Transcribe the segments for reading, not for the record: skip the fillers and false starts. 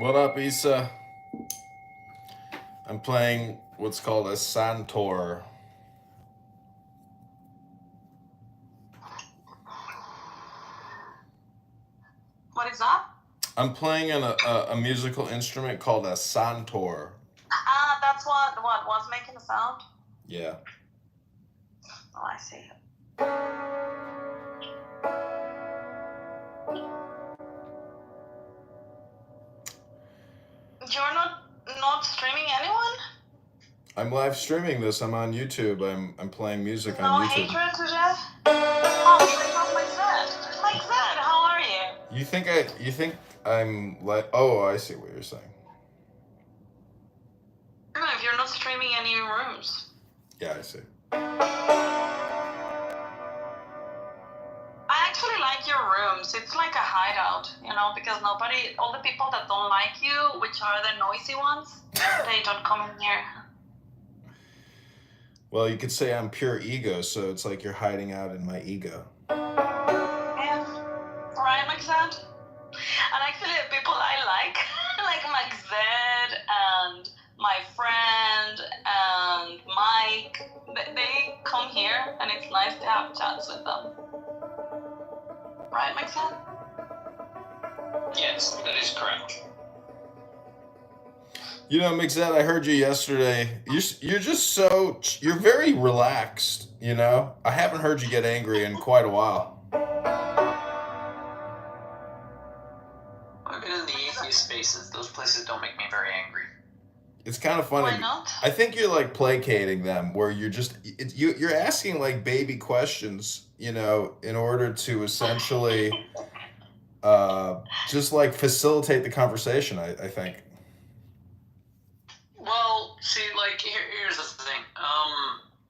What up, Issa? I'm playing what's called a Santor. What is that? I'm playing a musical instrument called a Santor. Ah, that's what was making the sound? Yeah. Oh, I see. You're not streaming anyone? I'm live streaming this. I'm on YouTube. I'm playing music No on YouTube. hatred to Jeff? Oh, it's not like that. Like that, how are you? You think I'm like, oh, I see what you're saying. No, if you're not streaming any rooms. Yeah, I see. I actually like your rooms. It's like a hideout, because all the people that don't like you, which are the noisy ones, they don't come in here. Well, you could say I'm pure ego, so it's like you're hiding out in my ego. Yeah, right, like that. And actually, the people I like, like Max Zed and my friend and Mike, they come here, and it's nice to have chats with them. Right, Max Zed? Yes, that is correct. You know, Mixed, I heard you yesterday. You're just you're very relaxed. I haven't heard you get angry in quite a while. I've been in the atheist spaces. Those places don't make me very angry. It's kind of funny. Why not? I think you're like placating them, where you're asking like baby questions, in order to essentially just like facilitate the conversation. I think. Well, see, like, here's the thing.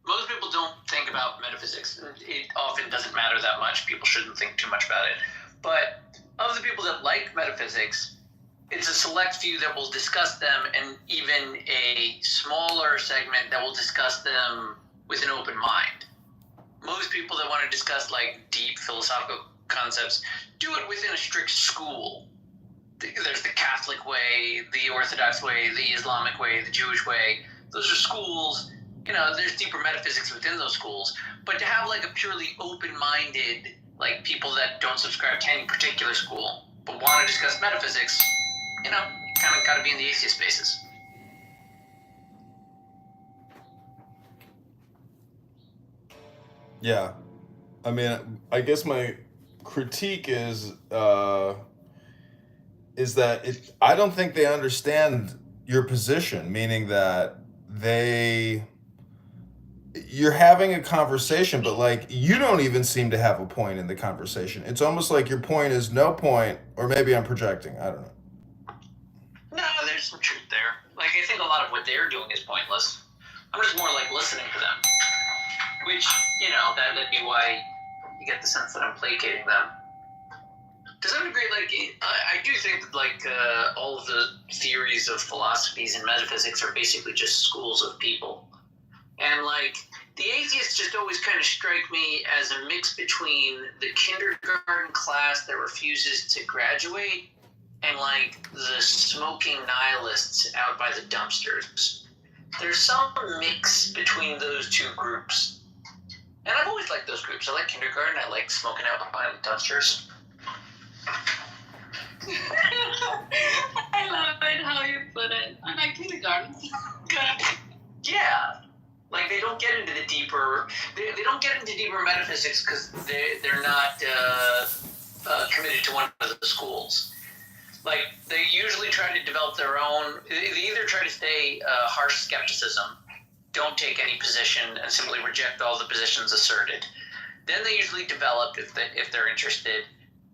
Most people don't think about metaphysics. It often doesn't matter that much. People shouldn't think too much about it. But of the people that like metaphysics, it's a select few that will discuss them, and even a smaller segment that will discuss them with an open mind. Most people that want to discuss, like, deep philosophical concepts do it within a strict school. There's the Catholic way, the Orthodox way, the Islamic way, the Jewish way. Those are schools. There's deeper metaphysics within those schools. But to have like a purely open-minded, like people that don't subscribe to any particular school, but want to discuss metaphysics, you kind of got to be in the atheist spaces. Yeah. I mean, I guess my critique is that I don't think they understand your position, meaning that you're having a conversation, but like you don't even seem to have a point in the conversation. It's almost like your point is no point, or maybe I'm projecting. I don't know. No, there's some truth there. Like, I think a lot of what they're doing is pointless. I'm just more like listening to them, which, that'd be why you get the sense that I'm placating them. To some degree, like, I do think that, like, all of the theories of philosophies and metaphysics are basically just schools of people. And, like, the atheists just always kind of strike me as a mix between the kindergarten class that refuses to graduate and, like, the smoking nihilists out by the dumpsters. There's some mix between those two groups. And I've always liked those groups. I like kindergarten. I like smoking out behind the dumpsters. I love it how you put it. I like kindergarten. Good. Yeah. Like, they don't get into the deeper... They don't get into deeper metaphysics because they're not committed to one of the schools. Like, they usually try to develop their own... They either try to stay harsh skepticism, don't take any position, and simply reject all the positions asserted. Then they usually develop, if they're interested,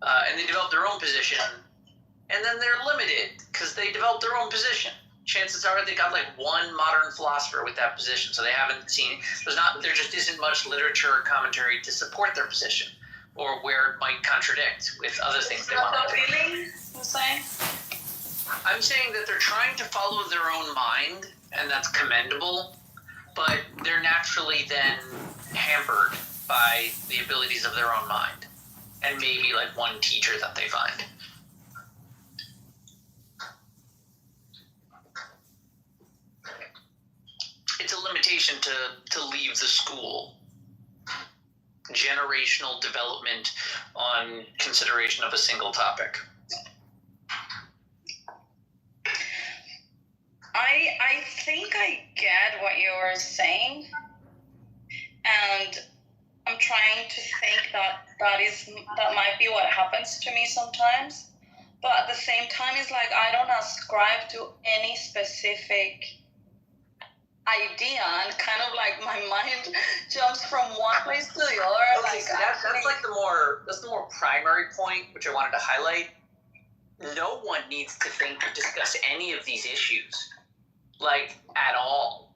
and they develop their own position, and then they're limited because they develop their own position. Chances are they got like one modern philosopher with that position, so they haven't seen. There just isn't much literature or commentary to support their position, or where it might contradict with other things they want to do. You're saying? I'm saying that they're trying to follow their own mind, and that's commendable, but they're naturally then hampered by the abilities of their own mind, and maybe like one teacher that they find. it's a limitation to leave the school. Generational development on consideration of a single topic. I think I get what you're saying, and I'm trying to think that might be what happens to me sometimes. But at the same time, it's like I don't ascribe to any specific idea, and kind of like my mind jumps from one place to the other. Okay, like so that's like the more primary point, which I wanted to highlight. No one needs to think or discuss any of these issues, like, at all.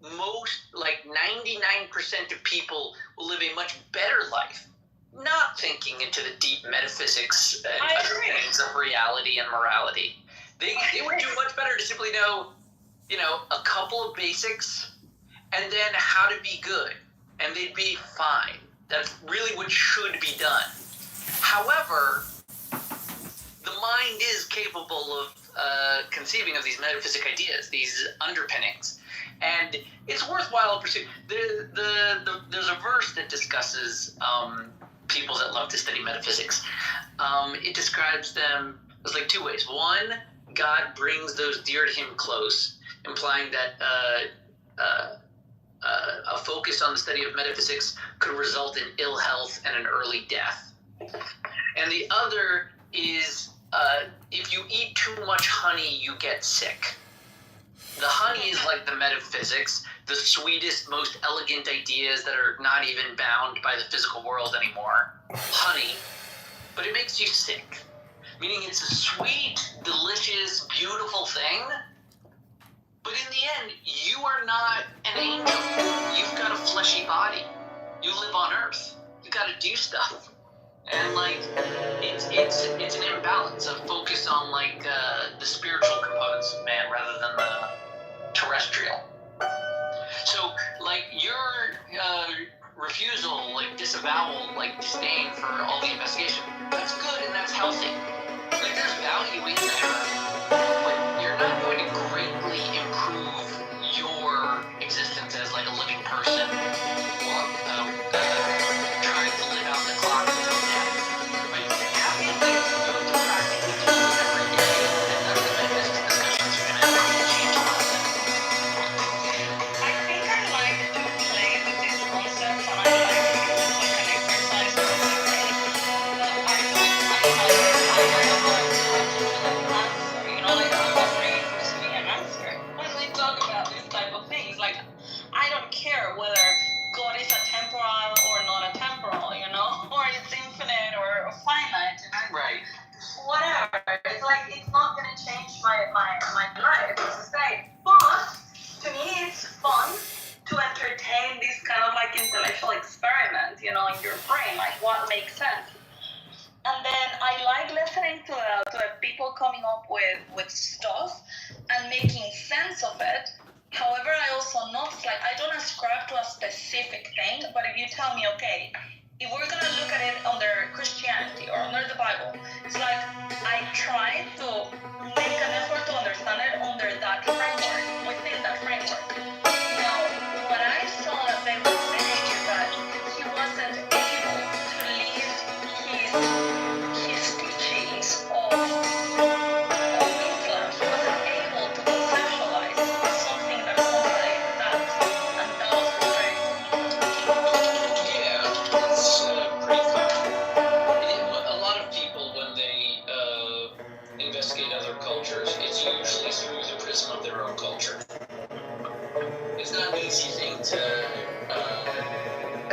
Most, like 99% of people will live a much better life not thinking into the deep metaphysics and underpinnings of reality and morality. They would do much better to simply know, a couple of basics and then how to be good, and they'd be fine. That's really what should be done. However, the mind is capable of conceiving of these metaphysic ideas, these underpinnings, and it's worthwhile pursuing. There's a verse that discusses people that love to study metaphysics. It describes them as like two ways. One, God brings those dear to him close, implying that a focus on the study of metaphysics could result in ill health and an early death. And the other is if you eat too much honey, you get sick. The honey is like the metaphysics, the sweetest, most elegant ideas that are not even bound by the physical world anymore. Honey. But it makes you sick. Meaning it's a sweet, delicious, beautiful thing. But in the end, you are not an angel. You've got a fleshy body. You live on Earth. You got to do stuff. And it's an imbalance of focus on the spiritual components of man rather than the terrestrial. So your refusal, disavowal, disdain for all the investigation, that's good and that's healthy. There's value in there, but you're not going to greatly improve your existence as a living person trying to live out the clock until death. But absolutely, you have to practically do it every day, and that's the metaphysics discussions are going to change a lot of that. I think I like to play with these concepts, and I like to use it like an exercise in my brain. But I don't have an answer. I'm not ready to see an answer when we talk about these type of things. I don't care whether God is a temporal or not a temporal, or it's infinite or finite. Right. Whatever. It's not gonna change my life to say. But to me, it's fun to entertain this kind of intellectual experiment, in your brain, what makes sense. And then I like listening to people coming up with stuff and making sense of it. However, I also notice I don't ascribe to a specific thing, but if you tell me, okay, if we're gonna look at it under Christianity or under the Bible, it's I try to make an effort to understand it under that framework, within that framework. Now, what I saw that they were saying is that he wasn't able to leave his teachings of Islam. He wasn't able to conceptualize something that contradicted that, and that was frustrating. Yeah, it's pretty common. A lot of people, when they investigate other cultures, it's usually through the prism of their own culture. It's not an easy thing to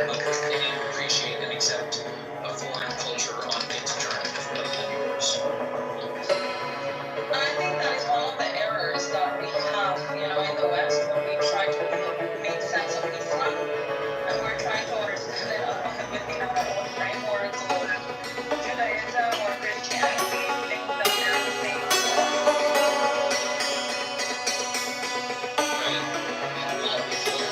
understand and appreciate and accept a foreign culture on its terms rather than yours. And I think that is one of the errors that we have, in the West, when we try to make sense of Islam, and we're trying to understand it within our frameworks or Judaism or Christianity, think that they're the same as well. Right. Well, before,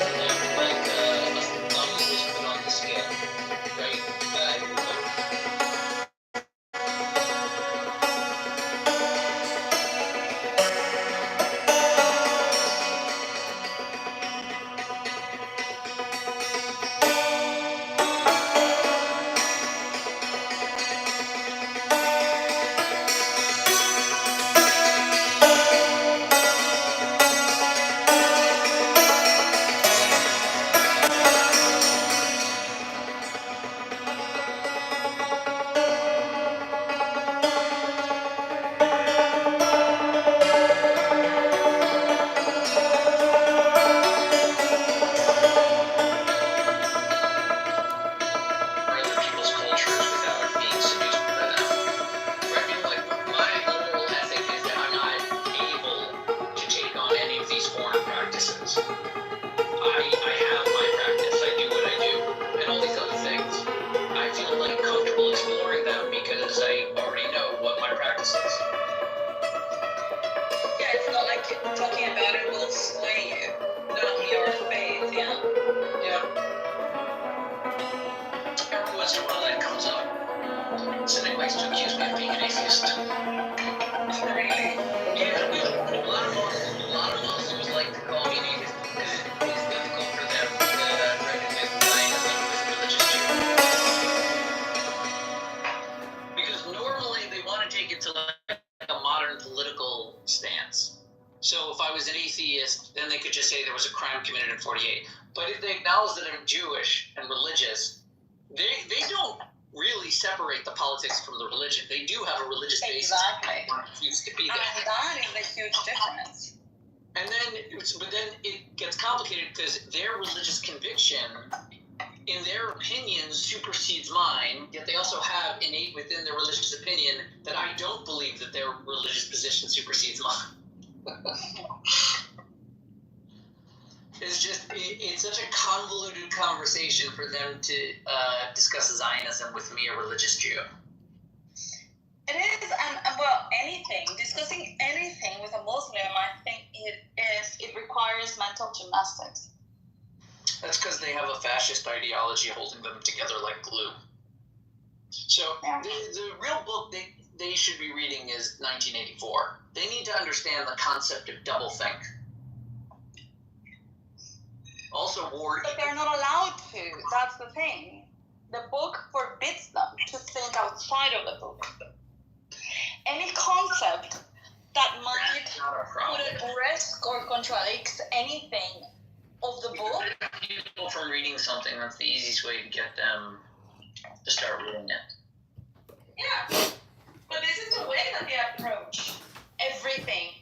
practices. I have my practice. I do what I do, and all these other things. I feel like comfortable exploring them because I already know what my practice is. Yeah, it's not like talking about it will sway you. Not your faith, yeah. Yeah. Every once in a while that comes up. Somebody likes to accuse me of being an atheist. Really? Yeah, a lot of Muslims like to call me an atheist because it's difficult for them to recognize Zionism with religious Jew. Because normally they want to take it to like a modern political stance. So if I was an atheist, then they could just say there was a crime committed in 48. But if they acknowledge that I'm Jewish and religious, they don't really separate the politics from the religion. They do have a religious basis. Exactly. Used to be And there. that is a huge difference. And then it gets complicated because their religious conviction, in their opinion, supersedes mine. Yet they also have innate within their religious opinion that I don't believe that their religious position supersedes mine. It's such a convoluted conversation for them to discuss Zionism with me, a religious Jew. It is, and well, discussing anything with a Muslim, I think it requires mental gymnastics. That's because they have a fascist ideology holding them together like glue. So Yeah. the real book they should be reading is 1984. They need to understand the concept of doublethink. Also, But they're not allowed to. That's the thing. The book forbids them to think outside of the book. Any concept that might put at risk or contradicts anything of the book. People from reading something, that's the easiest way to get them to start reading it. Yeah. But this is the way that they approach everything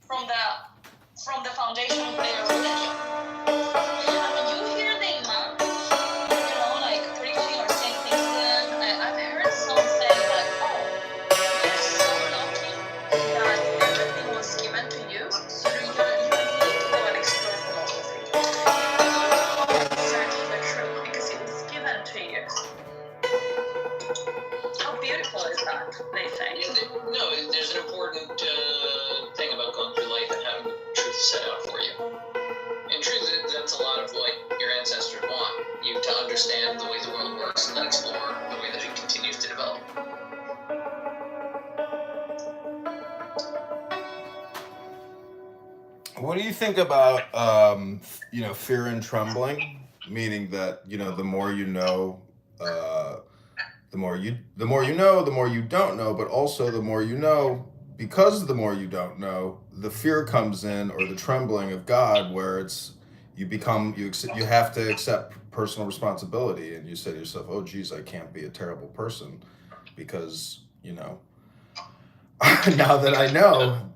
from the foundation of their religion. And when you hear the imams, like preaching or saying things to them, I've heard some say like, oh, you're so lucky that everything was given to you, so you don't need to go and explore philosophy. You don't need to go and search for the truth because it was given to you. How beautiful is that, they say. No, there's an important thing about going through life and having the truth set out for you. In truth, that's a lot of what your ancestors want you to understand the way the world works and then explore the way that it continues to develop. What do you think about fear and trembling? Meaning that the more you know, the more you know, the more you don't know, but also the more you know, because the more you don't know, the fear comes in, or the trembling of God, where it's you have to accept personal responsibility, and you say to yourself, "Oh, geez, I can't be a terrible person because now that I know,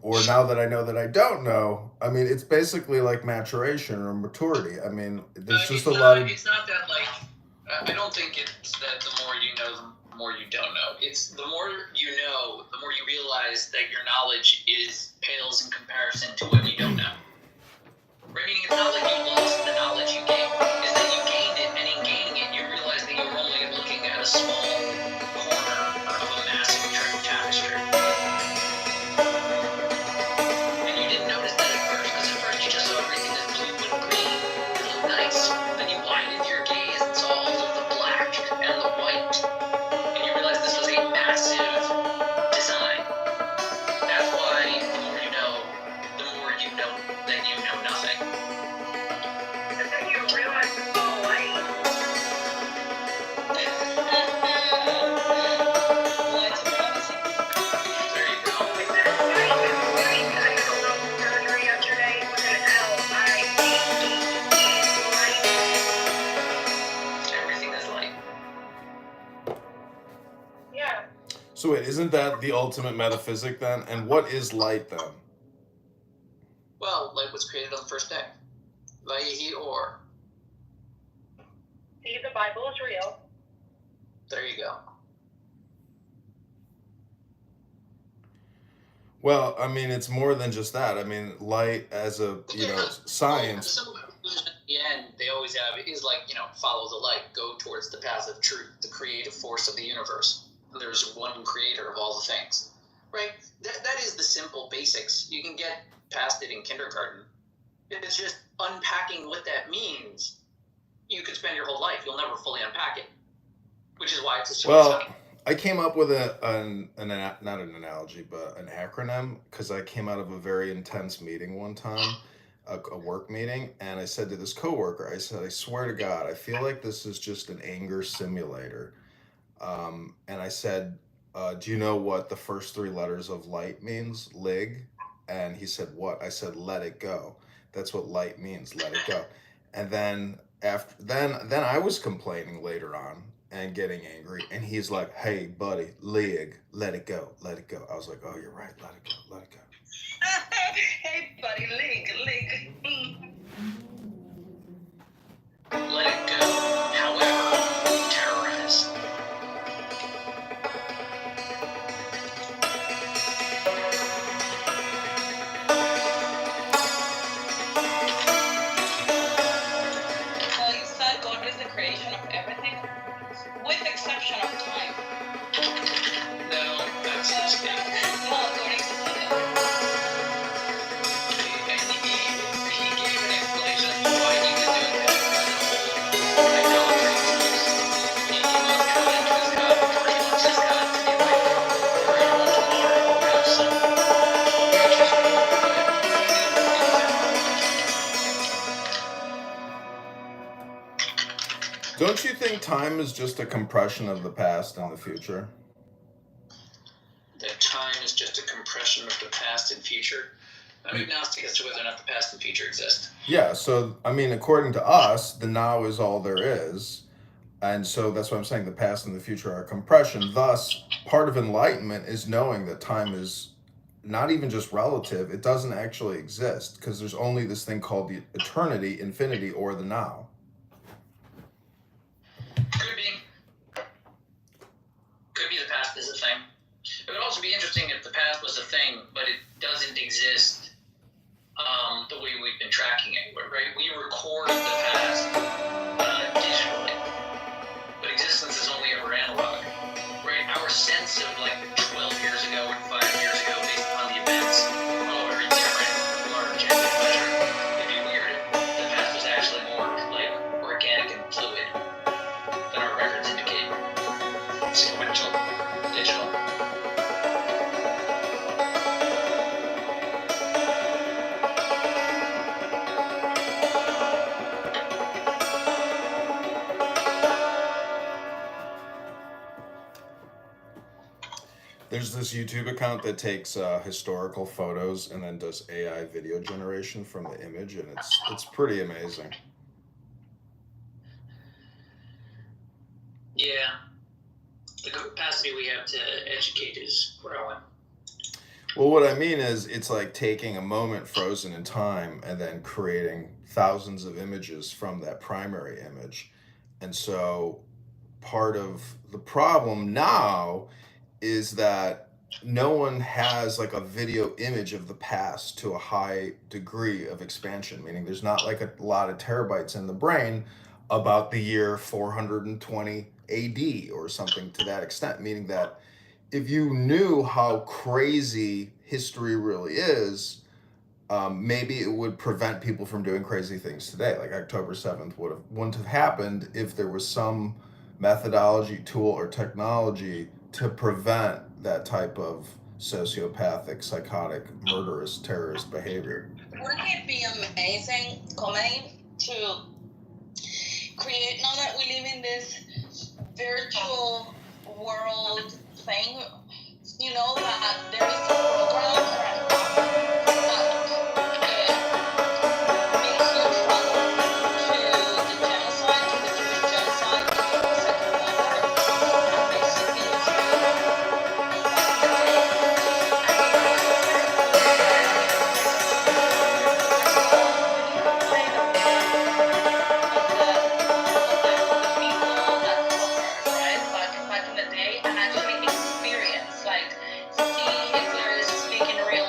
or now that I know that I don't know." I mean, it's basically like maturation or maturity. I mean, there's just a lot of. It's not that like. I don't think it's that the more you know, the more you don't know. It's the more you know, the more you realize that your knowledge pales in comparison to what you don't know. Right? Meaning it's not like you lost the knowledge you gained. It's that you gained it, and in gaining it, you realize that you were only looking at a small corner of a massive tapestry. And you didn't notice that at first, because at first you just saw everything as blue and green. It looked nice. Then you widened your gaze and saw all of the black and the white. And you realized this was a massive design. That's why the more you know that you know nothing. And then you realize it's all light. White supremacy. There you go. I had a little surgery yesterday with an Everything is light. Yeah. So wait, isn't that the ultimate metaphysic then? And what is light then? Well, light was created on the first day. Vayehi Or. See, the Bible is real. There you go. Well, I mean, it's more than just that. I mean, light as a science. Some conclusion at the end they always have is like, follow the light, go towards the path of truth, the creative force of the universe. There's one creator of all the things, right? That is the simple basics. You can get past it in kindergarten. It's just unpacking what that means. You could spend your whole life. You'll never fully unpack it, which is why it's a super Well, I came up with not an analogy, but an acronym because I came out of a very intense meeting one time, a work meeting, and I said to this coworker, I said, I swear to God, I feel like this is just an anger simulator. And I said, do you know what the first three letters of light means? Lig. And he said, what? I said, let it go. That's what light means. Let it go. And then then I was complaining later on and getting angry. And he's like, hey, buddy, lig, let it go. Let it go. I was like, oh, you're right. Let it go. Let it go. Hey, buddy, lig. let it go. However, terrorize. Well, you said God is the creation of everything, with exception of time. No, that's a mistake. No, according to science. And he gave an explanation as to why he was doing that. Idolatry excuse. He wants to come into his God before he wants his God to be like, for anyone tomorrow will have some righteous Don't you think time is just a compression of the past and the future? that time is just a compression of the past and future. I'm agnostic as to whether or not the past and future exist. Yeah, so I mean, according to us, the now is all there is. And so that's what I'm saying. The past and the future are compression. Thus, part of enlightenment is knowing that time is not even just relative, it doesn't actually exist because there's only this thing called the eternity, infinity, or the now. Could be. Could be the past is a thing. It would also be interesting if the past was a thing, but it doesn't exist the way we've been tracking it, right? We record the past digitally, but existence is only ever analog, right? Our sense of like 12 years ago and 5 years ago based upon the events are all very different, large and in measure. It'd be weird if the past was actually more like organic and fluid than our records indicate. Sequential, digital. There's this YouTube account that takes historical photos and then does AI video generation from the image, and it's pretty amazing. Yeah. The capacity we have to educate is growing. Well, what I mean is, it's like taking a moment frozen in time and then creating thousands of images from that primary image. And so part of the problem now is that no one has like a video image of the past to a high degree of expansion, meaning there's not like a lot of terabytes in the brain about the year 420 AD or something to that extent, meaning that if you knew how crazy history really is, maybe it would prevent people from doing crazy things today. Like October 7th wouldn't have happened if there was some methodology, tool, or technology to prevent that type of sociopathic, psychotic, murderous, terrorist behavior. Wouldn't it be amazing, Comey, to create, now that we live in this virtual world thing, that there is a program or an app that makes you travel to the genocide, to the Jewish genocide during the Second World War, and basically it's you back in the day. And it makes you feel you need to play the part of the people that suffered, right? Back in the day, and actually experience, like, see Hitler speak in real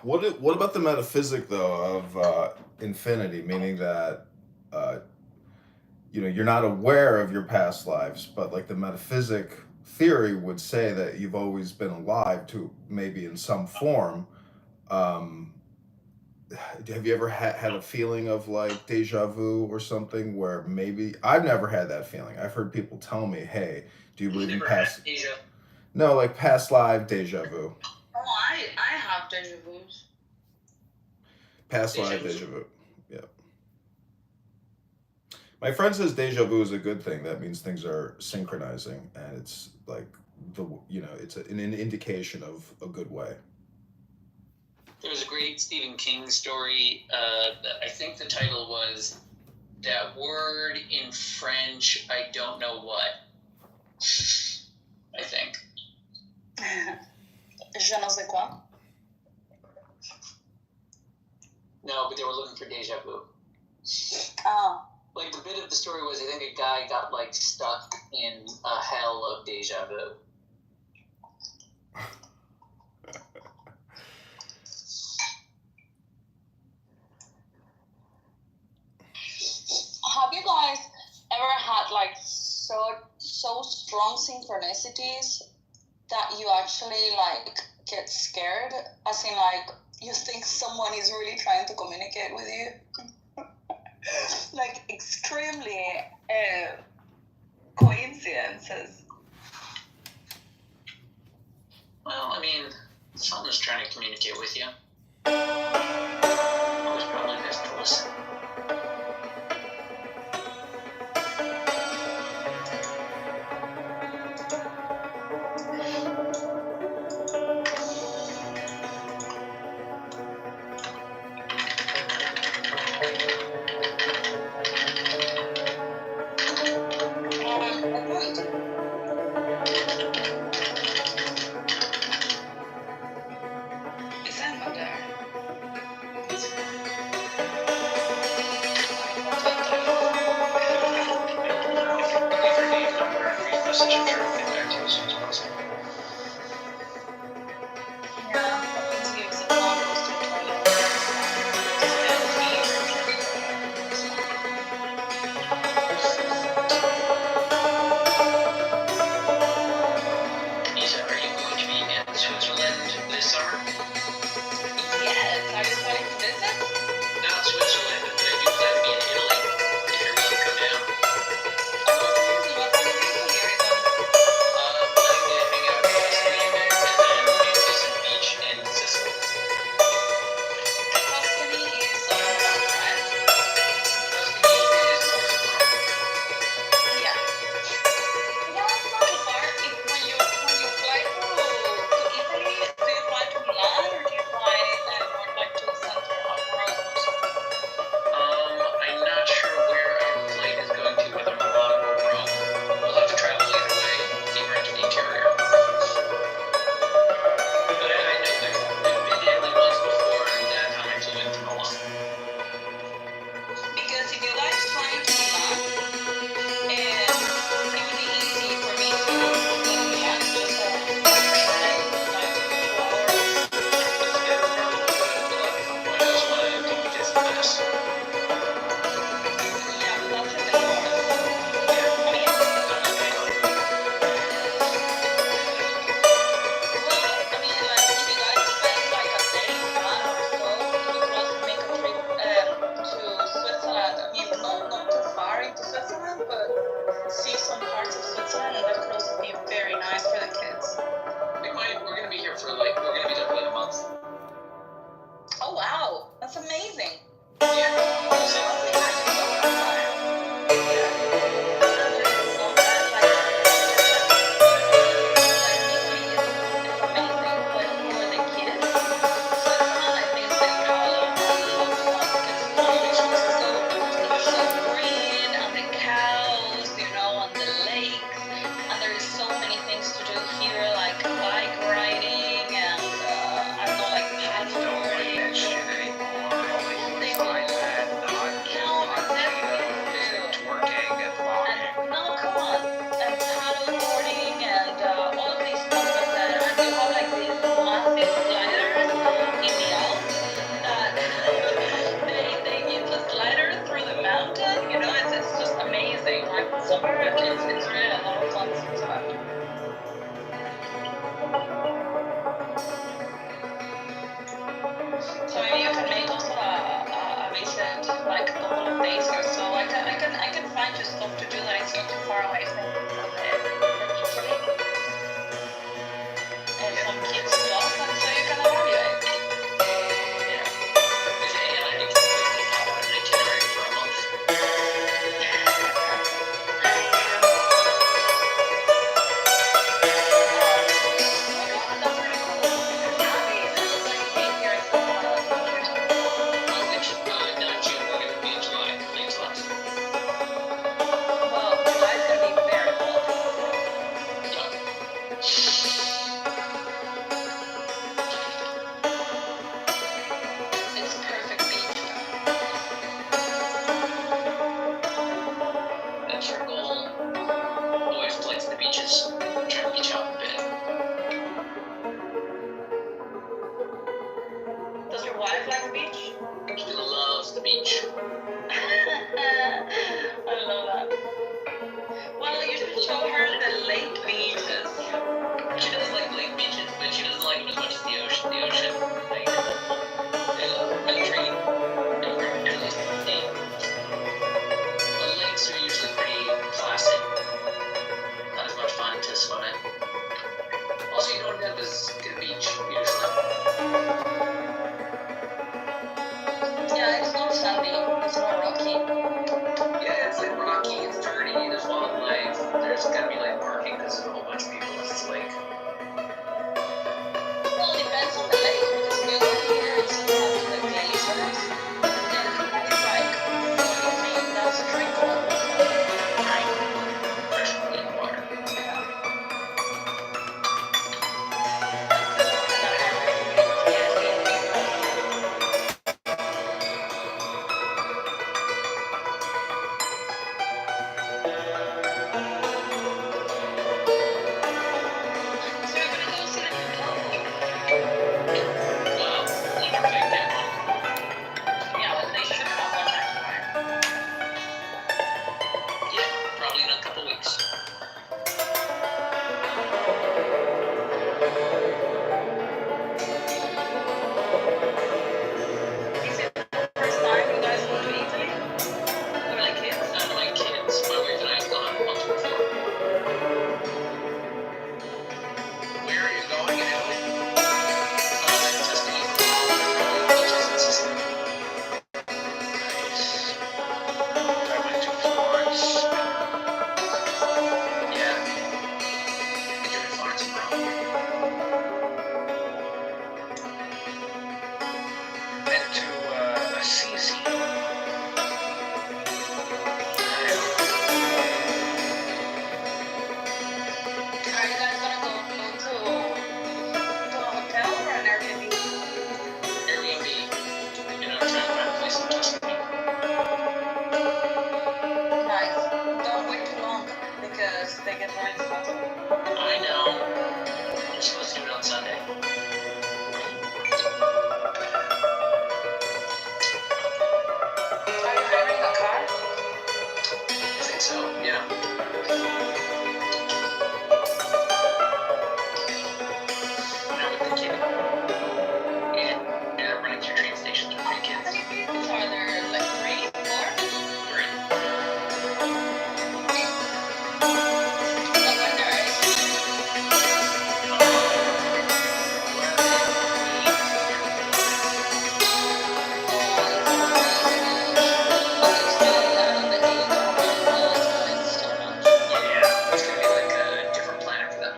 What about the metaphysic though of infinity, meaning that uh, you're not aware of your past lives, but like the metaphysic theory would say that you've always been alive to maybe in some form. Um, have you ever had a feeling of like deja vu or something where maybe I've never had that feeling. I've heard people tell me, "Hey, do you believe in Never had past?" Asia. No, like past life deja vu. Oh, I have deja vus. Past Deja life vu. deja vu. Yeah. My friend says deja vu is a good thing. That means things are synchronizing, and it's like it's an indication of a good way. There was a great Stephen King story. I think the title was "That Word in French, I Don't Know What." I think. Je ne sais quoi. No, but they were looking for deja vu. Oh. Like the bit of the story was, I think a guy got like stuck in a hell of deja vu. Have you guys ever had like so strong synchronicities that you actually like get scared? As in like you think someone is really trying to communicate with you? Like extremely coincidences. Well, I mean, someone's trying to communicate with you. It was probably best to listen. Is Emma there? Leave her name, number, and brief message. I'm sure we'll get back to you as soon as possible. Yeah, that means he was at one goes to the toilet. Isa, are you going to be in Switzerland this summer? Yes, are you planning to visit? Not Switzerland, but I do plan to be in Italy. If you're willing to come down. Oh, amazing. What are you doing here? Planning to hang out in Tuscany a bit, and then maybe do some beach in Sicily. Tuscany is on the north, right? Tuscany is north of Rome. Yeah. Yeah, it's not too far. When you fly to Italy, do you fly to Milan or do you fly more like to the center of Rome or something? I'm not sure where our flight is going to, whether Milan or Rome. We'll have to travel either way, deeper into the interior. But I know I've been to Italy once before, and that time I flew into Milan. Because if you guys fly to Milan, it would be easy for me to go to Milan. It's just a train, like 2 hours. Yeah, we'll probably do it at some point. I also want to visit Venice. Yeah, but that's in the north. Yeah, I mean, not in Italy. well, I mean, like if you guys spend like a day in Milan or so, you could also make a trip to Switzerland. I mean, not too far into Switzerland, but see some parts of Switzerland, and that could also be very nice for the kids. We're gonna be here for we're gonna be there for like a month. Oh wow, that's amazing. Yeah, we'll see how we work it out at the time. Yeah. And there is so much like Italy is amazing, but for the kids, Switzerland I think they would have a lot of fun because it's so green and the cows, and the lakes, and there is so many things to do here like bike riding and I don't know like Don't like paddleboarding. that shit anymore. All they do is They will. iPad, not No, far away from Italy. Som kidsglas, så you can evaluate. Yeah. If AI could put an itinerary for a month. That's really cool. How many years is like 8 years in Kyoto? Which, not June, we're going to be in July. Late July. Well, July's gonna be very hot. Yeah. It's a perfect beach. That's our goal. Always likes the beaches. Try to beach out a bit. Does your wife like the beach? She loves the beach. I love that. Well, you should show her the lake beaches. She does like lake beaches, but she doesn't like them as much as the ocean. The ocean, like, wintry, and at least the lakes are usually pretty placid. Not as much fun to swim in. Also, you don't end up as good a beach, usually. Yeah, it's not sandy. It's more rocky. Yeah, it's like rocky, it's dirty, there's wildlife, there's gonna be like parking because there's a whole bunch of people in this lake. Well, it depends on the lake because we were here in Scotland to the glaciers. And it's like, what do you think? That's drinkable water. Right? Fresh clean water. Yeah. That's the water that has vitamin PTSD and people. So we're gonna go see the Kitover. Wow, wonder if they can get one. Yeah, well, they should have one next time. Yeah, probably in a couple weeks. Is it the first time you guys go to Italy? You were like kids? Not like kids, my wife and I have gone once before. Where are you going in Italy? Tuscany, beaches in Sicily. Nice. I went to Florence. Yeah. Enjoyed Florence and Rome. Been to Assisi. Are you guys gonna go to a hotel or an Airbnb? Airbnb. You know, trying to find a place in Tuscany. Nice. Don't wait too long because they get very expensive. I know. We're supposed to do it on Sunday. Are you hiring a car? I think so, yeah. You know, with the kid. Yeah, running through train stations with 3 How kids. many people are there? Like 3, 4? 3. Like when they're 8? Yeah, it's gonna be like a different planet for them.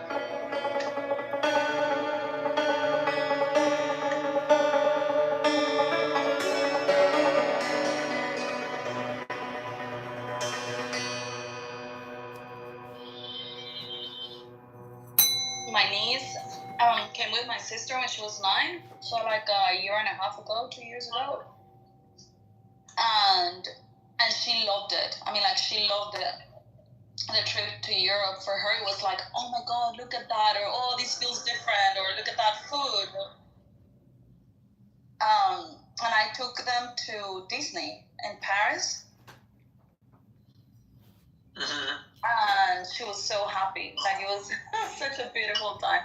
My niece came with my sister when she was 9, so like a year and a half ago, 2 years ago, and she loved it. I mean, like she loved it. The trip to Europe for her, it was like, oh my god, look at that, or oh, this feels different, or look at that food. And I took them to Disney in Paris, Mm-hmm. and she was so happy. Like it was such a beautiful time.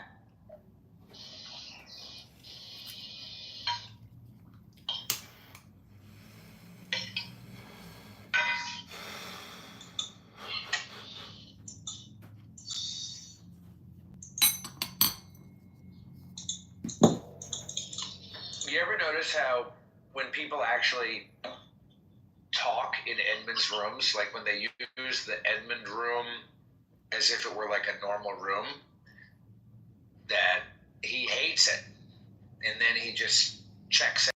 notice how when people actually talk in Edmund's rooms, like when they use the Edmund room as if it were like a normal room, that he hates it, and then he just checks